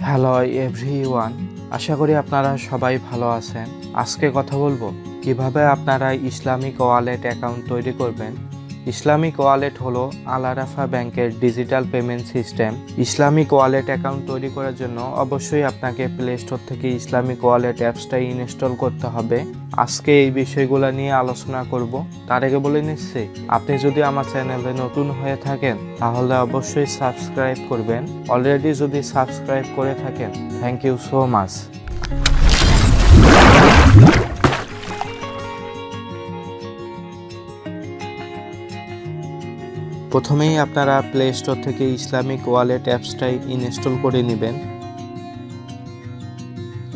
Hello everyone, আশা করি আপনারা সবাই ভালো আছেন। আজকে কথা বলবো কিভাবে আপনারা ইসলামিক ওয়ালেট অ্যাকাউন্ট তৈরি করবেন। ইসলামিক ওয়ালেট হলো আল আরাফা ব্যাংকের digital payment system. Islamic wallet account তৈরি করার জন্য অবশ্যই আপনাকে প্লে স্টোর থেকে ইসলামিক ওয়ালেট অ্যাপসটা ইনস্টল করতে হবে। আজকে এই বিষয়গুলো নিয়ে আলোচনা করব। তার আগে বলে নিচ্ছি, আপনি যদি আমার চ্যানেলে নতুন হয়ে থাকেন তাহলে অবশ্যই সাবস্ক্রাইব করবেন। অলরেডি যদি সাবস্ক্রাইব করে থাকেন, থ্যাংক ইউ সো মাচ। প্রথমেই আপনারা প্লে স্টোর থেকে ইসলামিক ওয়ালেট অ্যাপসটাই ইনস্টল করে নেবেন।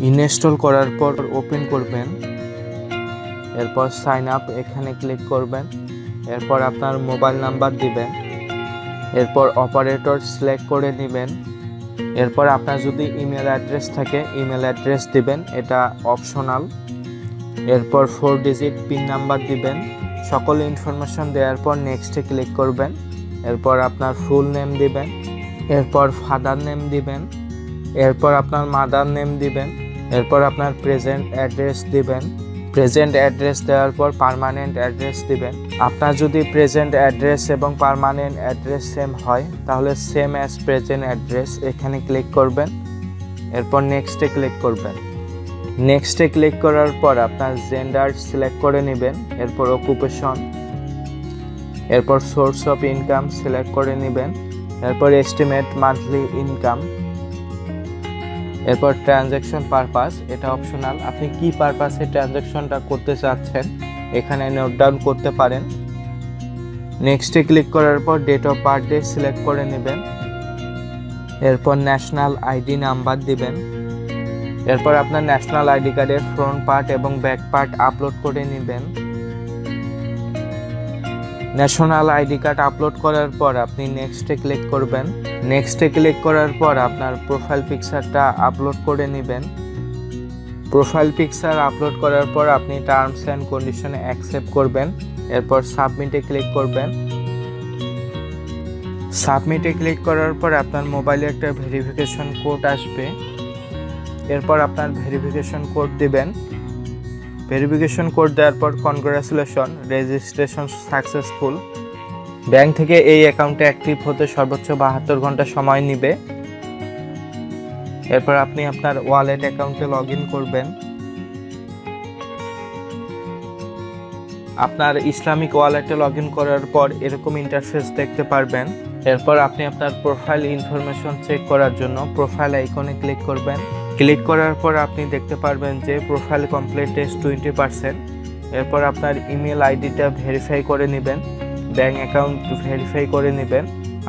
ইনস্টল করার পর ওপেন করবেন, এরপর সাইন আপ এখানে ক্লিক করবেন। এরপর আপনার মোবাইল নাম্বার দিবেন, এরপর অপারেটর সিলেক্ট করে নেবেন। এরপর আপনার যদি ইমেল অ্যাড্রেস থাকে ইমেল অ্যাড্রেস দিবেন, এটা অপশনাল। এরপর 4 ডিজিট পিন নাম্বার দিবেন। সকল ইনফরমেশন দেওয়ার পর নেক্সটে ক্লিক করবেন। এরপর আপনার ফুল নেম দিবেন, এরপর ফাদার নেম দিবেন, এরপর আপনার মাদার নেম দিবেন, এরপর আপনার প্রেজেন্ট অ্যাড্রেস দিবেন। প্রেজেন্ট অ্যাড্রেস দেওয়ার পর পার্মানেন্ট অ্যাড্রেস দিবেন। আপনার যদি প্রেজেন্ট অ্যাড্রেস এবং পার্মানেন্ট অ্যাড্রেস সেম হয় তাহলে সেম অ্যাজ প্রেজেন্ট অ্যাড্রেস এখানে ক্লিক করবেন। এরপর নেক্সটে ক্লিক করবেন। নেক্সটে ক্লিক করার পর আপনার জেন্ডার সিলেক্ট করে নেবেন। এরপর অকুপেশন, এরপর সোর্স অফ ইনকাম সিলেক্ট করে নেবেন। এরপর এস্টিমেট মান্থলি ইনকাম। এরপর ট্রানজ্যাকশন পারপাস, এটা অপশনাল। আপনি কি পারপাসে ট্রানজ্যাকশনটা করতে চাচ্ছেন এখানে নোট ডাউন করতে পারেন। নেক্সটে ক্লিক করার পর ডেট অফ বার্থডে সিলেক্ট করে নেবেন। এরপর ন্যাশনাল আইডি নাম্বার দিবেন। এরপর আপনার ন্যাশনাল আইডি কার্ডের ফ্রন্ট পার্ট এবং ব্যাক পার্ট আপলোড করে নেবেন। ন্যাশনাল আইডি কার্ড আপলোড করার পর আপনি নেক্সটে ক্লিক করবেন। নেক্সটে ক্লিক করার পর আপনার প্রোফাইল পিকচারটা আপলোড করে নেবেন। প্রোফাইল পিকচার আপলোড করার পর আপনি টার্মস অ্যান্ড কন্ডিশনে অ্যাকসেপ্ট করবেন। এরপর সাবমিটে ক্লিক করবেন। সাবমিটে ক্লিক করার পর আপনার মোবাইলে একটা ভেরিফিকেশন কোড আসবে। এরপর আপনার ভেরিফিকেশন কোড দিবেন। ভেরিফিকেশন কোড দেওয়ার পর কনগ্রাচুলেশন, রেজিস্ট্রেশন সাকসেসফুল। ব্যাংক থেকে এই অ্যাকাউন্টে অ্যাক্টিভ হতে সর্বোচ্চ 72 ঘন্টা সময় নেবে। এরপর আপনি আপনার ওয়ালেট অ্যাকাউন্টে লগ ইন করবেন। আপনার ইসলামিক ওয়ালেটে লগ ইন করার পর এরকম ইন্টারফেস দেখতে পারবেন। এরপর আপনি আপনার প্রোফাইল ইনফরমেশন চেক করার জন্য প্রোফাইল আইকনে ক্লিক করবেন। ক্লিক করার পর আপনি দেখতে পারবেন যে প্রোফাইল কমপ্লিট 20%। এরপর আপনার ইমেল আইডিটা ভেরিফাই করে নেবেন, ব্যাংক অ্যাকাউন্ট ভেরিফাই করে নেবেন।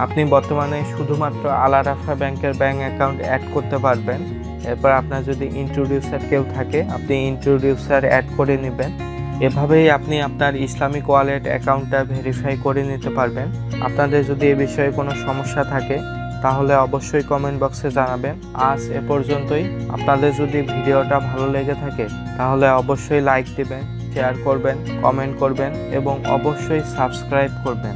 আপনি বর্তমানে শুধুমাত্র আল আরাফা ব্যাংকের ব্যাংক অ্যাকাউন্ট অ্যাড করতে পারবেন। এরপর আপনার যদি ইন্ট্রোডিউসার কেউ থাকে আপনি ইন্ট্রোডিউসার অ্যাড করে নেবেন। এভাবেই আপনি আপনার ইসলামিক ওয়ালেট অ্যাকাউন্টটা ভেরিফাই করে নিতে পারবেন। আপনাদের যদি এ বিষয়ে কোনো সমস্যা থাকে তাহলে অবশ্যই কমেন্ট বক্সে জানাবেন। আজ এ পর্যন্তই। আপনাদের যদি ভিডিওটা ভালো লেগে থাকে তাহলে অবশ্যই লাইক দিবেন, শেয়ার করবেন, কমেন্ট করবেন এবং অবশ্যই সাবস্ক্রাইব করবেন।